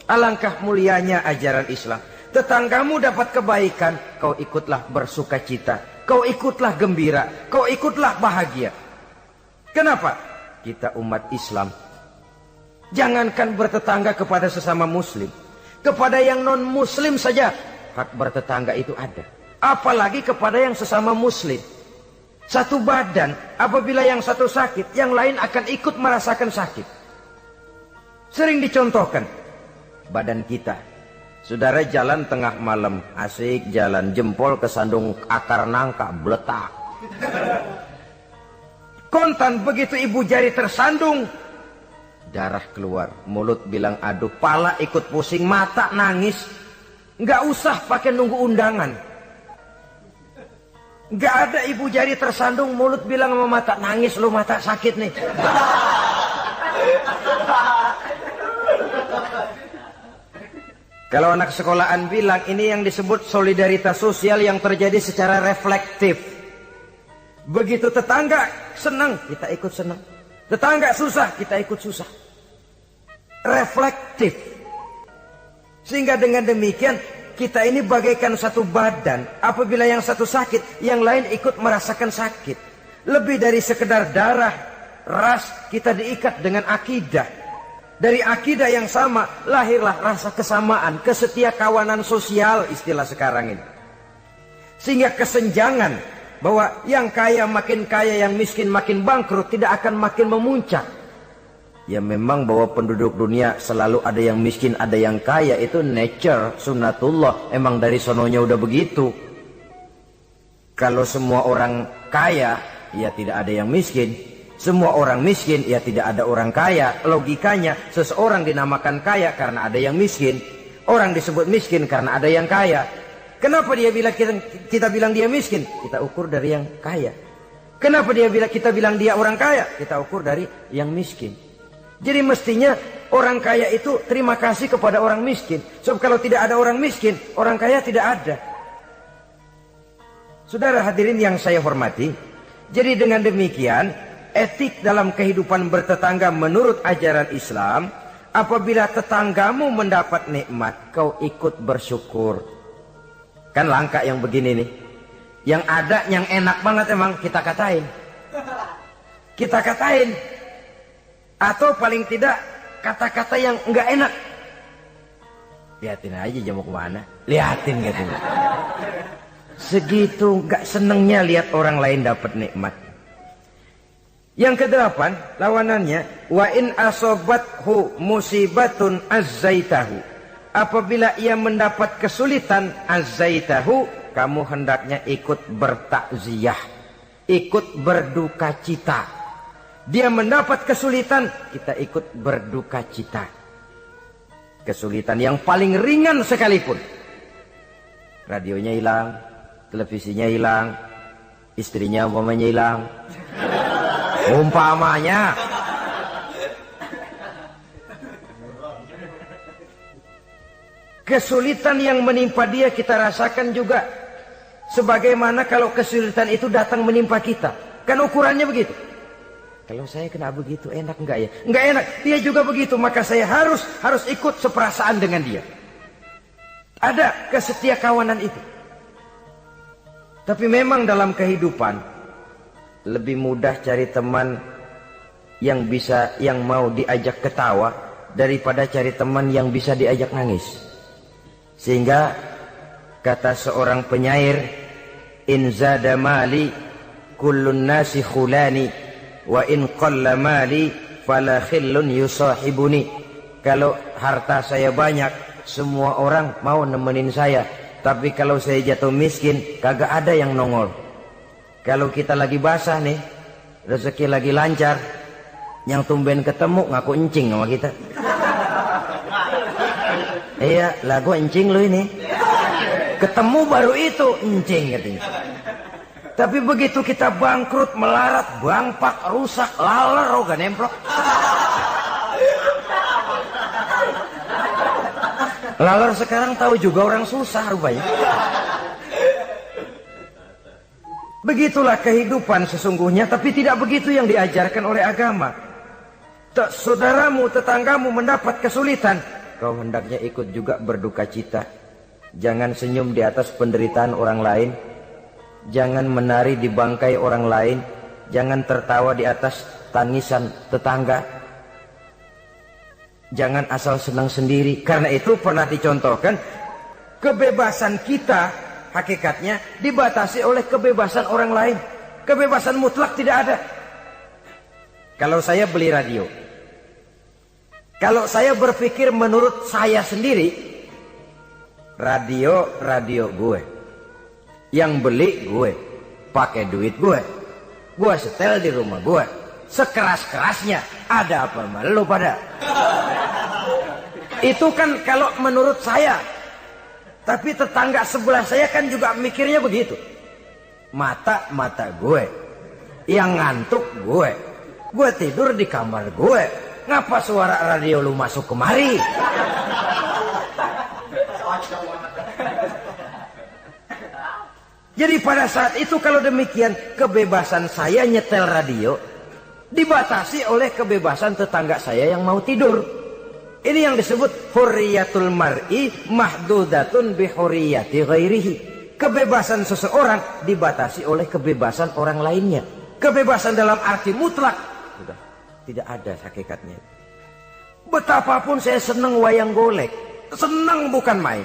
alangkah mulianya ajaran Islam. Tetanggamu dapat kebaikan, kau ikutlah bersuka cita, kau ikutlah gembira, kau ikutlah bahagia. Kenapa? Kita umat Islam, jangankan bertetangga kepada sesama muslim, kepada yang non muslim saja hak bertetangga itu ada, apalagi kepada yang sesama muslim. Satu badan, apabila yang satu sakit, yang lain akan ikut merasakan sakit. Sering dicontohkan, badan kita, saudara jalan tengah malam, asik jalan, jempol kesandung akar nangka, beletak. Kontan begitu ibu jari tersandung, darah keluar, mulut bilang aduh, pala ikut pusing, mata nangis. Nggak usah pakai nunggu undangan. Nggak ada ibu jari tersandung, mulut bilang sama mata, nangis lu, mata sakit nih. Kalau anak sekolahan bilang, ini yang disebut solidaritas sosial yang terjadi secara reflektif. Begitu tetangga senang, kita ikut senang. Tetangga susah, kita ikut susah. Reflektif. Sehingga dengan demikian, kita ini bagaikan satu badan. Apabila yang satu sakit, yang lain ikut merasakan sakit. Lebih dari sekedar darah, ras, kita diikat dengan akidah. Dari akidah yang sama, lahirlah rasa kesamaan, kesetiakawanan sosial, istilah sekarang ini. Sehingga kesenjangan, bahwa yang kaya makin kaya, yang miskin makin bangkrut, tidak akan makin memuncak. Ya memang bahwa penduduk dunia selalu ada yang miskin, ada yang kaya, itu nature, sunnatullah. Emang dari sononya udah begitu. Kalau semua orang kaya, ya tidak ada yang miskin. Semua orang miskin, ya tidak ada orang kaya. Logikanya, seseorang dinamakan kaya karena ada yang miskin. Orang disebut miskin karena ada yang kaya. Kenapa dia bilang kita bilang dia miskin? Kita ukur dari yang kaya. Kenapa kita bilang dia orang kaya? Kita ukur dari yang miskin. Jadi mestinya orang kaya itu terima kasih kepada orang miskin. Sebab kalau tidak ada orang miskin, orang kaya tidak ada. Saudara hadirin yang saya hormati, jadi dengan demikian, etik dalam kehidupan bertetangga menurut ajaran Islam, apabila tetanggamu mendapat nikmat, kau ikut bersyukur. Kan langka yang begini nih. Yang ada, yang enak banget emang kita katain. Kita katain. Atau paling tidak kata-kata yang enggak enak. Lihatin aja jamu kemana. Lihatin gitu. Segitu enggak senengnya lihat orang lain dapat nikmat. Yang kedelapan, lawanannya, wa in asobathu musibatun azzaitahu. Apabila ia mendapat kesulitan, azzaitahu, kamu hendaknya ikut bertakziah, ikut berduka cita. Dia mendapat kesulitan, kita ikut berduka cita. Kesulitan yang paling ringan sekalipun. Radionya hilang, televisinya hilang, istrinya umpamanya hilang. Umpamanya. Kesulitan yang menimpa dia kita rasakan juga. Sebagaimana kalau kesulitan itu datang menimpa kita. Kan ukurannya begitu. Kalau saya kena begitu enak enggak ya? Enggak enak. Dia juga begitu, maka saya harus ikut seperasaan dengan dia. Ada kesetiakawanan itu. Tapi memang dalam kehidupan lebih mudah cari teman yang mau diajak ketawa daripada cari teman yang bisa diajak nangis. Sehingga kata seorang penyair, in zada mali kullun nasi khulani wa in qalla mali fala khillun yusahibuni. Kalau harta saya banyak, semua orang mau nemenin saya. Tapi kalau saya jatuh miskin, kagak ada yang nongol. Kalau kita lagi basah nih, rezeki lagi lancar, yang tumben ketemu ngaku encing sama kita. Iya, lah gua encing lu ini. Ketemu baru itu encing katanya. Tapi begitu kita bangkrut, melarat, bangpak, rusak, laler, roga nemplok. Laler sekarang tahu juga orang susah rupanya. Begitulah kehidupan sesungguhnya, tapi tidak begitu yang diajarkan oleh agama. Saudaramu, tetanggamu mendapat kesulitan, kau hendaknya ikut juga berduka cita. Jangan senyum di atas penderitaan orang lain. Jangan menari di bangkai orang lain. Jangan tertawa di atas tangisan tetangga. Jangan asal senang sendiri. Karena itu pernah dicontohkan, kebebasan kita hakikatnya dibatasi oleh kebebasan orang lain. Kebebasan mutlak tidak ada. Kalau saya beli radio, kalau saya berpikir menurut saya sendiri, radio gue, yang beli gue, pakai duit gue setel di rumah gue, sekeras-kerasnya, ada apa malu pada? Itu kan kalau menurut saya. Tapi tetangga sebelah saya kan juga mikirnya begitu. Mata gue, yang ngantuk gue tidur di kamar gue. Ngapa suara radio lu masuk kemari? Jadi pada saat itu kalau demikian, kebebasan saya nyetel radio dibatasi oleh kebebasan tetangga saya yang mau tidur. Ini yang disebut hurriyatul mar'i mahdudatun bi hurriyati ghairihi. Kebebasan seseorang dibatasi oleh kebebasan orang lainnya. Kebebasan dalam arti mutlak sudah tidak ada hakikatnya. Betapapun saya senang wayang golek, senang bukan main.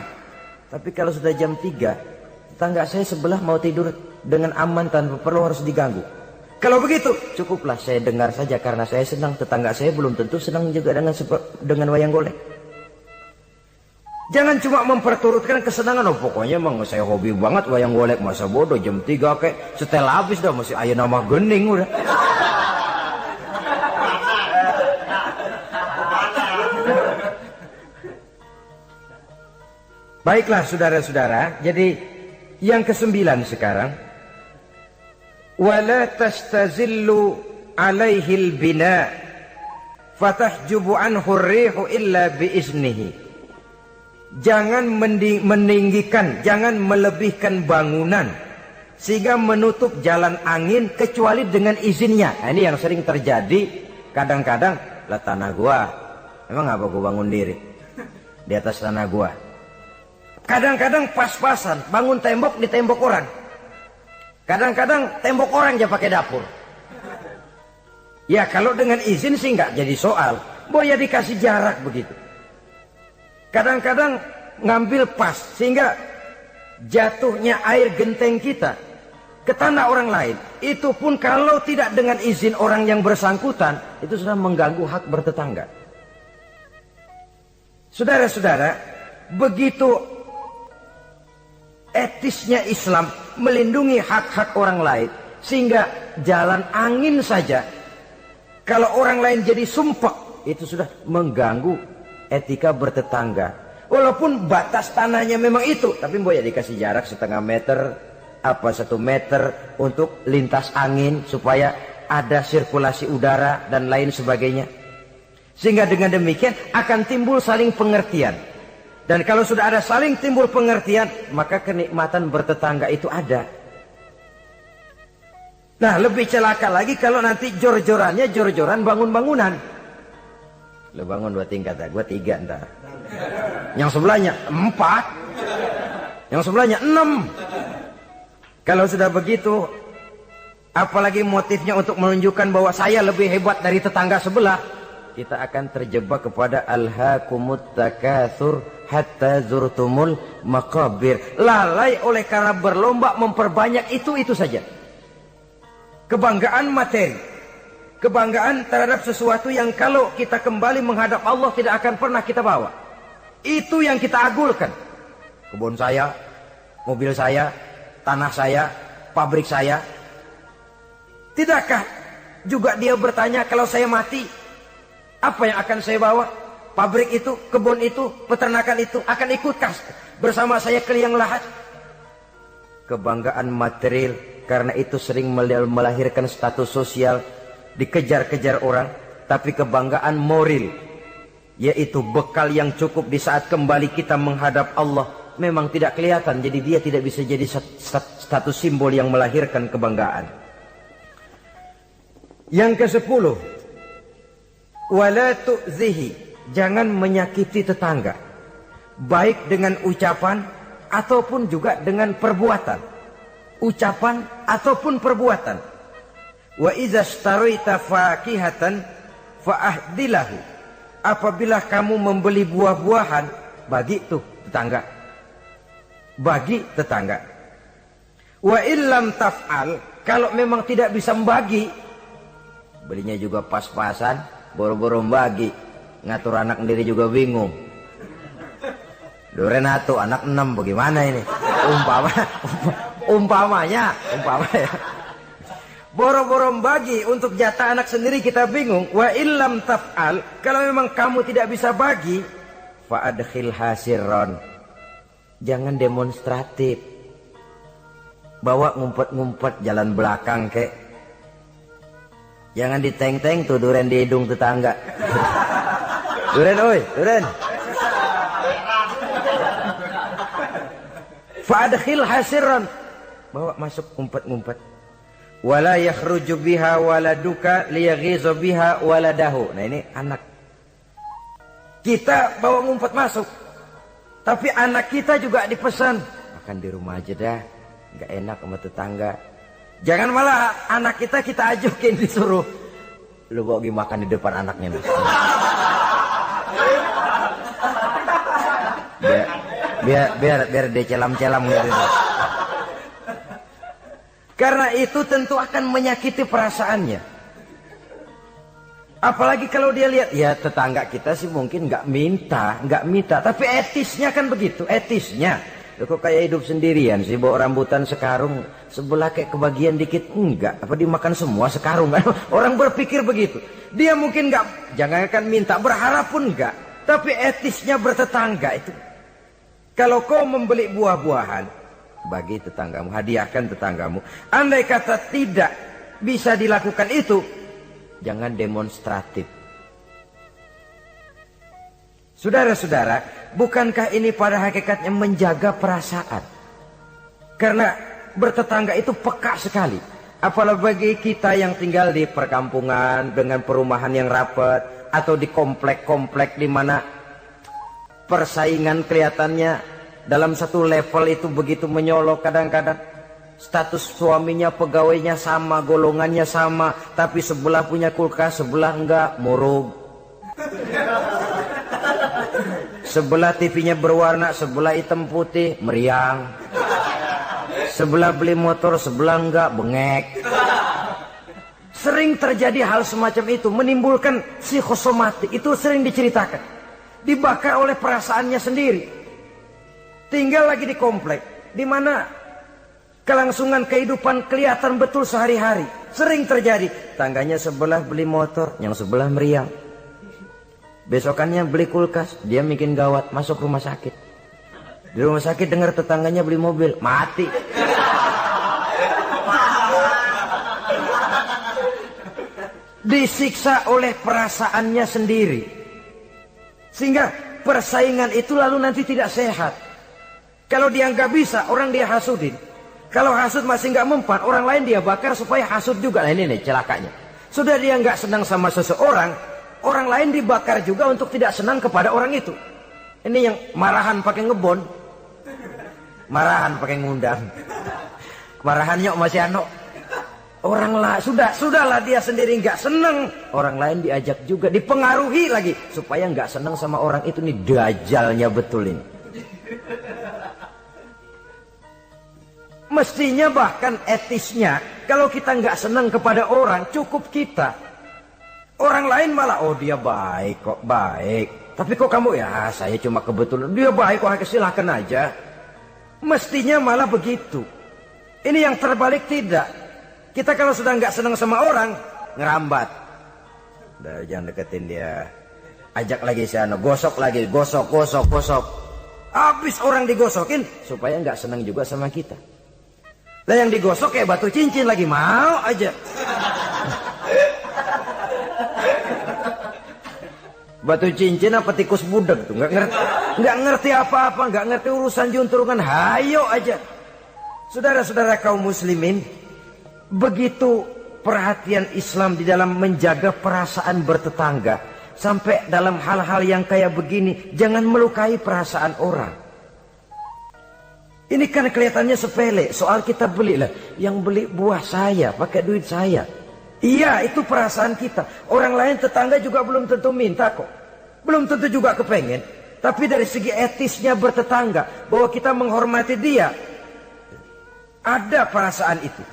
Tapi kalau sudah jam 3, tetangga saya sebelah mau tidur dengan aman tanpa perlu harus diganggu. Kalau begitu, cukuplah saya dengar saja karena saya senang. Tetangga saya belum tentu senang juga dengan wayang golek. Jangan cuma memperturutkan kesenangan. Oh pokoknya emang saya hobi banget wayang golek. Masa bodoh jam 3 kayak setel habis dah. Masih ayo nama gening udah. Baiklah saudara-saudara. Jadi yang ke-9 sekarang. Wala tastazillu alaihi al-bina fatahjubu anhu ar-rihu illa biiznihi. Jangan meninggikan, jangan melebihkan bangunan sehingga menutup jalan angin kecuali dengan izinnya. Nah, ini yang sering terjadi. Kadang-kadang lah tanah gua, emang apa gua bangun diri di atas tanah gua. Kadang-kadang pas-pasan bangun tembok di tembok orang. Kadang-kadang tembok orang aja pakai dapur. Ya kalau dengan izin sih nggak jadi soal. Boleh ya dikasih jarak begitu. Kadang-kadang ngambil pas sehingga jatuhnya air genteng kita ke tanah orang lain. Itu pun kalau tidak dengan izin orang yang bersangkutan, itu sudah mengganggu hak bertetangga. Saudara-saudara, begitu etisnya Islam melindungi hak-hak orang lain sehingga jalan angin saja kalau orang lain jadi sumpah itu sudah mengganggu etika bertetangga. Walaupun batas tanahnya memang itu, tapi boleh dikasih jarak setengah meter apa 1 meter untuk lintas angin supaya ada sirkulasi udara dan lain sebagainya. Sehingga dengan demikian akan timbul saling pengertian. Dan kalau sudah ada saling timbul pengertian, maka kenikmatan bertetangga itu ada. Nah, lebih celaka lagi kalau nanti jor-jorannya jor-joran bangun-bangunan. Lu bangun 2 tingkat, gua 3 ntar. Yang sebelahnya 4. Yang sebelahnya 6. Kalau sudah begitu, apalagi motifnya untuk menunjukkan bahwa saya lebih hebat dari tetangga sebelah, kita akan terjebak kepada alhaakumut takatsur hatta zurtumul maqabir. Lalai oleh karena berlomba memperbanyak itu saja. Kebanggaan materi, kebanggaan terhadap sesuatu yang kalau kita kembali menghadap Allah tidak akan pernah kita bawa. Itu yang kita agulkan. Kebun saya, mobil saya, tanah saya, pabrik saya. Tidakkah juga dia bertanya, kalau saya mati, apa yang akan saya bawa? Pabrik itu, kebun itu, peternakan itu akan ikutkah bersama saya ke liang lahat? Kebanggaan material, karena itu sering melahirkan status sosial, dikejar-kejar orang. Tapi kebanggaan moral, yaitu bekal yang cukup di saat kembali kita menghadap Allah, memang tidak kelihatan. Jadi dia tidak bisa jadi status simbol yang melahirkan kebanggaan. Yang ke-10, wala tu'zihi, jangan menyakiti tetangga, baik dengan ucapan ataupun juga dengan perbuatan. Ucapan ataupun perbuatan. Wa idza ishtaraita fakihatan fa'ahdilahu, apabila kamu membeli buah-buahan, bagi tuh tetangga, bagi tetangga. Wa illam taf'al, kalau memang tidak bisa membagi, belinya juga pas-pasan, boro-boro bagi, ngatur anak sendiri juga bingung. Duren atu anak 6 bagaimana ini? Umpamanya. Boro-boro bagi untuk jatah anak sendiri kita bingung. Wa illam taf'al, kalau memang kamu tidak bisa bagi, fa'adkhil hasirron, jangan demonstratif. Bawa ngumpet-ngumpet jalan belakang kek. Jangan diteng-teng tuh duren di hidung tetangga. Duren oi, duren. Fa'adkhil hasirron, bawa masuk ngumpet-ngumpet. Wala yakhruju biha waladuka liyaghizu biha waladahu. Nah ini anak. Kita bawa ngumpet masuk, tapi anak kita juga dipesan, makan di rumah aja dah, nggak enak sama tetangga. Jangan malah anak kita ajukin, disuruh lu bawa pergi makan di depan anaknya. Biar dia celam-celam gitu. Karena itu tentu akan menyakiti perasaannya. Apalagi kalau dia lihat, ya tetangga kita sih mungkin nggak minta, tapi etisnya kan begitu, etisnya. Loh, kok kayak hidup sendirian sih, bawa rambutan sekarung, sebelah kayak kebagian dikit, enggak, apa dimakan semua sekarung kan? Orang berpikir begitu. Dia mungkin nggak, jangan akan minta, berharap pun enggak, tapi etisnya bertetangga itu. Kalau kau membeli buah-buahan, bagi tetanggamu, hadiahkan tetanggamu. Andai kata tidak bisa dilakukan itu, jangan demonstratif. Saudara-saudara, bukankah ini pada hakikatnya menjaga perasaan? Karena bertetangga itu peka sekali. Apalagi bagi kita yang tinggal di perkampungan dengan perumahan yang rapat, atau di komplek-komplek di mana persaingan kelihatannya dalam satu level itu begitu menyolok. Kadang-kadang status suaminya, pegawainya sama, golongannya sama, tapi sebelah punya kulkas, sebelah enggak, murug. Sebelah TV-nya berwarna, sebelah hitam putih, meriang. Sebelah beli motor, sebelah enggak, bengek. Sering terjadi hal semacam itu, menimbulkan psikosomatik. Itu sering diceritakan. Dibakar oleh perasaannya sendiri. Tinggal lagi di komplek, di mana kelangsungan kehidupan kelihatan betul sehari-hari. Sering terjadi. Tangganya sebelah beli motor, yang sebelah meriang. Besokannya beli kulkas, dia bikin gawat, masuk rumah sakit. Di rumah sakit dengar tetangganya beli mobil, mati. Disiksa oleh perasaannya sendiri. Sehingga persaingan itu lalu nanti tidak sehat. Kalau dia nggak bisa, orang dia hasudin. Kalau hasud masih nggak mempan, orang lain dia bakar supaya hasud juga. Nah ini nih celakanya. Sudah dia nggak senang sama seseorang, orang lain dibakar juga untuk tidak senang kepada orang itu. Ini yang marahan pakai ngebon, marahan pakai ngundang, marahan nyok masih ano. Orang lain sudahlah dia sendiri nggak seneng, orang lain diajak juga, dipengaruhi lagi supaya nggak seneng sama orang itu. Nih dajalnya betul ini. Mestinya bahkan etisnya, kalau kita nggak senang kepada orang, cukup kita. Orang lain malah, oh dia baik kok, baik. Tapi kok kamu, ya saya cuma kebetulan, dia baik kok, silahkan aja. Mestinya malah begitu. Ini yang terbalik tidak. Kita kalau sudah nggak senang sama orang, ngerambat. Udah jangan deketin dia. Ajak lagi sana, gosok lagi, gosok. Habis orang digosokin, supaya nggak senang juga sama kita. Lah yang digosok kayak batu cincin lagi, mau aja. Batu cincin apa tikus budeg tuh, nggak ngerti apa-apa, nggak ngerti urusan junturungan, hayo aja. Saudara-saudara kaum muslimin, begitu perhatian Islam di dalam menjaga perasaan bertetangga, sampai dalam hal-hal yang kayak begini, jangan melukai perasaan orang. Ini kan kelihatannya sepele, soal kita beli lah. Yang beli buah saya, pakai duit saya. Iya, itu perasaan kita. Orang lain tetangga juga belum tentu minta kok. Belum tentu juga kepengen. Tapi dari segi etisnya bertetangga, bahwa kita menghormati dia, ada perasaan itu.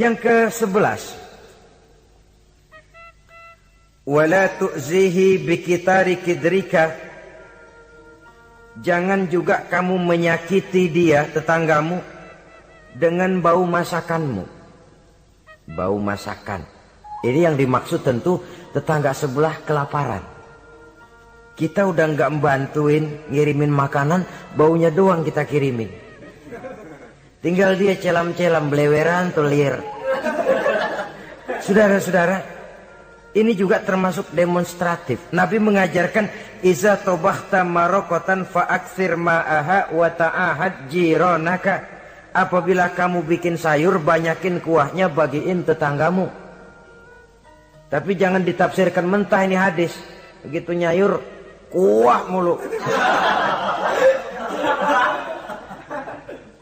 Yang ke-11. Wala tu'zihi bikitari kidrika. Jangan juga kamu menyakiti dia, tetanggamu, dengan bau masakanmu. Bau masakan. Ini yang dimaksud tentu tetangga sebelah kelaparan. Kita udah nggak membantuin ngirimin makanan, baunya doang kita kirimin. Tinggal dia celam-celam, beleweran, telir. Saudara-saudara, ini juga termasuk demonstratif. Nabi mengajarkan, iza tobakhta marokotan fa'aksir ma'aha wa ta'ahad jironaka. Apabila kamu bikin sayur, banyakin kuahnya, bagiin tetanggamu. Tapi jangan ditafsirkan mentah ini hadis. Begitu nyayur, kuah mulu.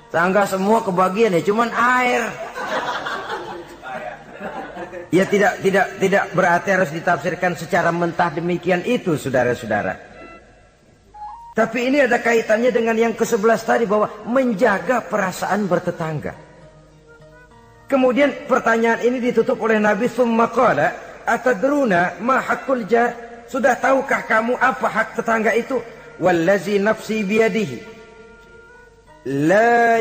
Tangga semua kebagian ya, cuman air. Ya tidak berarti harus ditafsirkan secara mentah demikian itu, saudara-saudara. Tapi ini ada kaitannya dengan yang ke-11 tadi, bahwa menjaga perasaan bertetangga. Kemudian pertanyaan ini ditutup oleh Nabi, summa qala atadruna ma haqqul jar? Sudah tahukah kamu apa hak tetangga itu? Wallazi nafsi biyadihi la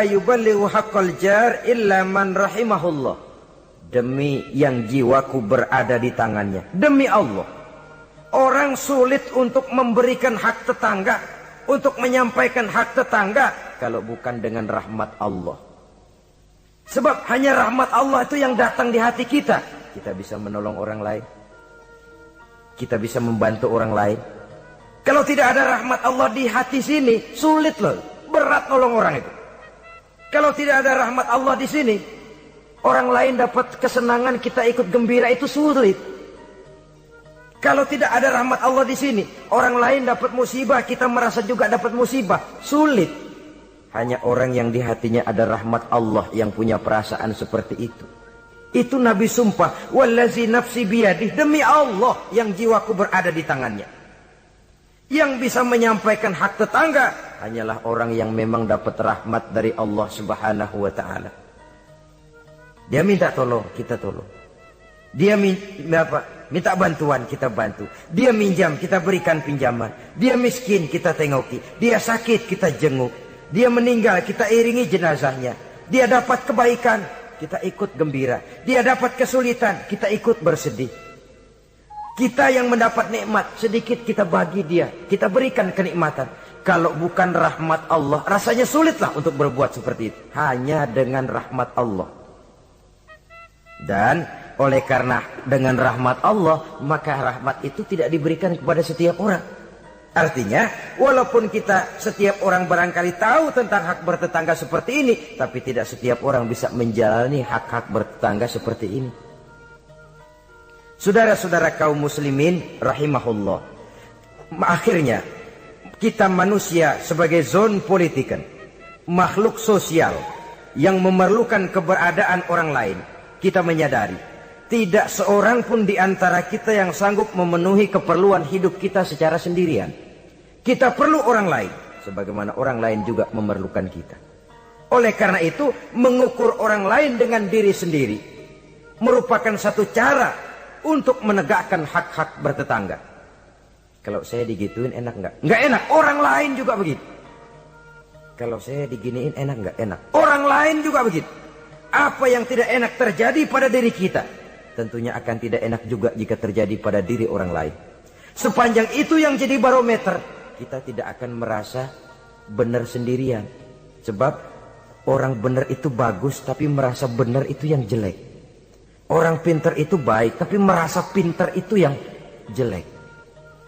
yuballighu haqqal jar illa man rahimahullah. Demi yang jiwaku berada di tangannya, demi Allah, orang sulit untuk memberikan hak tetangga, untuk menyampaikan hak tetangga, kalau bukan dengan rahmat Allah. Sebab hanya rahmat Allah itu yang datang di hati kita. Kita bisa menolong orang lain, kita bisa membantu orang lain. Kalau tidak ada rahmat Allah di hati sini, sulit loh, berat nolong orang itu. Kalau tidak ada rahmat Allah di sini, orang lain dapat kesenangan, kita ikut gembira, itu sulit. Kalau tidak ada rahmat Allah di sini, orang lain dapat musibah, kita merasa juga dapat musibah, sulit. Hanya orang yang di hatinya ada rahmat Allah yang punya perasaan seperti itu. Itu Nabi sumpah, wallazi nafsi biyadih, demi Allah yang jiwaku berada di tangannya. Yang bisa menyampaikan hak tetangga hanyalah orang yang memang dapat rahmat dari Allah Subhanahu wa ta'ala. Dia minta tolong, kita tolong. Dia minta bantuan, kita bantu. Dia minjam, kita berikan pinjaman. Dia miskin, kita tengoki. Dia sakit, kita jenguk. Dia meninggal, kita iringi jenazahnya. Dia dapat kebaikan, kita ikut gembira. Dia dapat kesulitan, kita ikut bersedih. Kita yang mendapat nikmat, sedikit kita bagi dia. Kita berikan kenikmatan. Kalau bukan rahmat Allah, rasanya sulitlah untuk berbuat seperti itu. Hanya dengan rahmat Allah. Dan oleh karena dengan rahmat Allah, maka rahmat itu tidak diberikan kepada setiap orang. Artinya, walaupun kita setiap orang barangkali tahu tentang hak bertetangga seperti ini, tapi tidak setiap orang bisa menjalani hak-hak bertetangga seperti ini. Saudara-saudara kaum muslimin rahimahullah, akhirnya kita manusia sebagai zon politikan, makhluk sosial, yang memerlukan keberadaan orang lain, kita menyadari tidak seorang pun di antara kita yang sanggup memenuhi keperluan hidup kita secara sendirian. Kita perlu orang lain, sebagaimana orang lain juga memerlukan kita. Oleh karena itu, mengukur orang lain dengan diri sendiri merupakan satu cara untuk menegakkan hak-hak bertetangga. Kalau saya digituin enak nggak? Nggak enak. Orang lain juga begitu. Kalau saya diginiin enak nggak? Enak. Orang lain juga begitu. Apa yang tidak enak terjadi pada diri kita, tentunya akan tidak enak juga jika terjadi pada diri orang lain. Sepanjang itu yang jadi barometer, kita tidak akan merasa benar sendirian. Sebab orang benar itu bagus, tapi merasa benar itu yang jelek. Orang pintar itu baik, tapi merasa pintar itu yang jelek.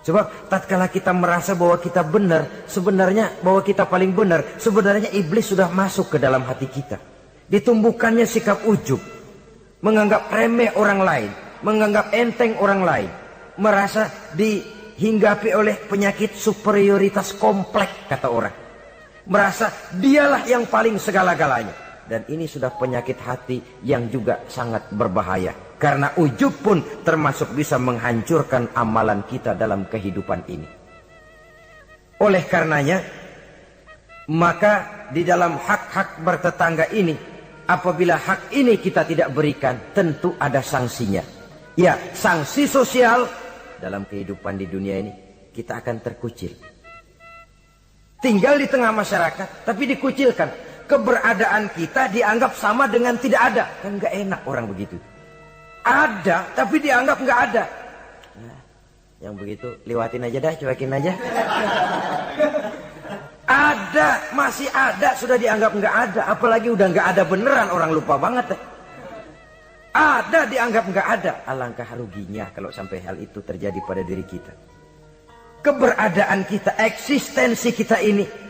Sebab tatkala kita merasa bahwa kita benar, sebenarnya bahwa kita paling benar, sebenarnya iblis sudah masuk ke dalam hati kita. Ditumbuhkannya sikap ujub, menganggap remeh orang lain, menganggap enteng orang lain, merasa dihinggapi oleh penyakit superioritas kompleks, kata orang. Merasa dialah yang paling segala-galanya. Dan ini sudah penyakit hati yang juga sangat berbahaya. Karena ujub pun termasuk bisa menghancurkan amalan kita dalam kehidupan ini. Oleh karenanya, maka di dalam hak-hak bertetangga ini, apabila hak ini kita tidak berikan, tentu ada sanksinya. Ya, sanksi sosial dalam kehidupan di dunia ini, kita akan terkucil. Tinggal di tengah masyarakat, tapi dikucilkan. Keberadaan kita dianggap sama dengan tidak ada. Kan gak enak orang begitu. Ada, tapi dianggap gak ada. Nah, yang begitu lewatin aja dah, cuekin aja. Ada, masih ada, sudah dianggap gak ada. Apalagi udah gak ada beneran, orang lupa banget. Ada, dianggap gak ada. Alangkah ruginya kalau sampai hal itu terjadi pada diri kita. Keberadaan kita, eksistensi kita ini,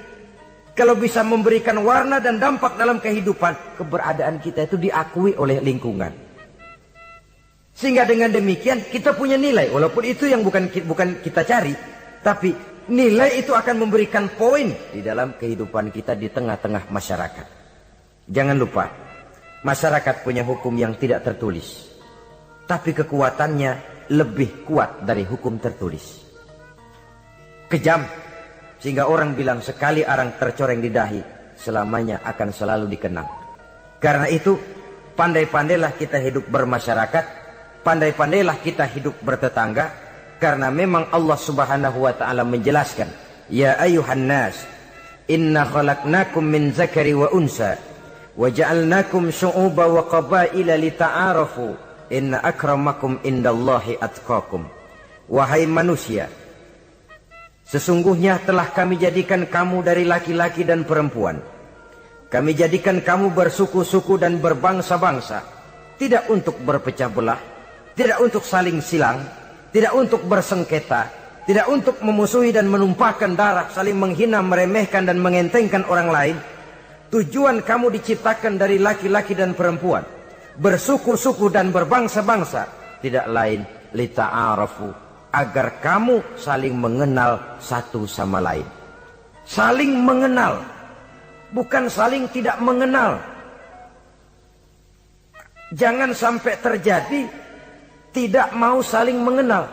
kalau bisa memberikan warna dan dampak dalam kehidupan, keberadaan kita itu diakui oleh lingkungan. Sehingga dengan demikian kita punya nilai, walaupun itu yang bukan kita cari, tapi nilai itu akan memberikan poin di dalam kehidupan kita di tengah-tengah masyarakat. Jangan lupa, masyarakat punya hukum yang tidak tertulis, tapi kekuatannya lebih kuat dari hukum tertulis. Kejam, sehingga orang bilang sekali arang tercoreng di dahi, selamanya akan selalu dikenang. Karena itu, pandai-pandailah kita hidup bermasyarakat, pandai-pandailah kita hidup bertetangga, karena memang Allah Subhanahu wa taala menjelaskan, ya ayuhan nas, inna khalaqnakum min zakari wa unsa, wa ja'alnakum syu'uba wa qabaila lita'arafu, inna akramakum indallahi atqakum. Wahai manusia, sesungguhnya telah kami jadikan kamu dari laki-laki dan perempuan. Kami jadikan kamu bersuku-suku dan berbangsa-bangsa. Tidak untuk berpecah belah, tidak untuk saling silang, tidak untuk bersengketa, tidak untuk memusuhi dan menumpahkan darah, saling menghina, meremehkan dan mengentengkan orang lain. Tujuan kamu diciptakan dari laki-laki dan perempuan, bersuku-suku dan berbangsa-bangsa, tidak lain lita'arafu, agar kamu saling mengenal satu sama lain. Saling mengenal, bukan saling tidak mengenal. Jangan sampai terjadi tidak mau saling mengenal.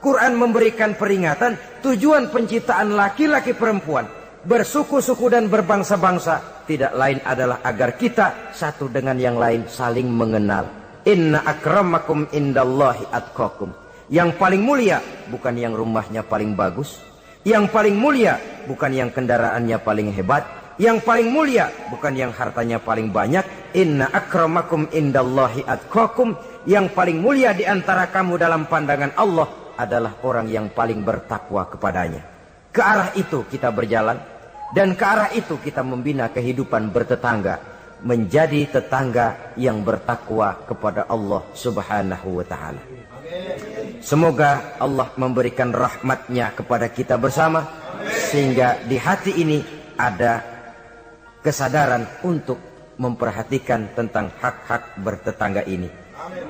Quran memberikan peringatan, tujuan penciptaan laki-laki perempuan, bersuku-suku dan berbangsa-bangsa, tidak lain adalah agar kita satu dengan yang lain saling mengenal. Inna akramakum indallahi atqakum. Yang paling mulia bukan yang rumahnya paling bagus, yang paling mulia bukan yang kendaraannya paling hebat, yang paling mulia bukan yang hartanya paling banyak. Inna akramakum indallahi atqakum. Yang paling mulia di antara kamu dalam pandangan Allah adalah orang yang paling bertakwa kepadanya. Ke arah itu kita berjalan, dan ke arah itu kita membina kehidupan bertetangga, menjadi tetangga yang bertakwa kepada Allah Subhanahu wa ta'ala. Semoga Allah memberikan rahmatnya kepada kita bersama, sehingga di hati ini ada kesadaran untuk memperhatikan tentang hak-hak bertetangga ini.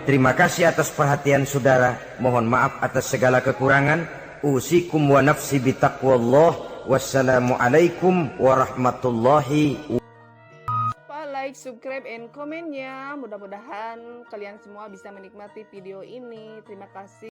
Terima kasih atas perhatian saudara. Mohon maaf atas segala kekurangan. Usikum wa nafsi bitaqwallah. Wassalamualaikum warahmatullahi wabarakatuh. Like, subscribe, and komen ya. Mudah-mudahan kalian semua bisa menikmati video ini. Terima kasih.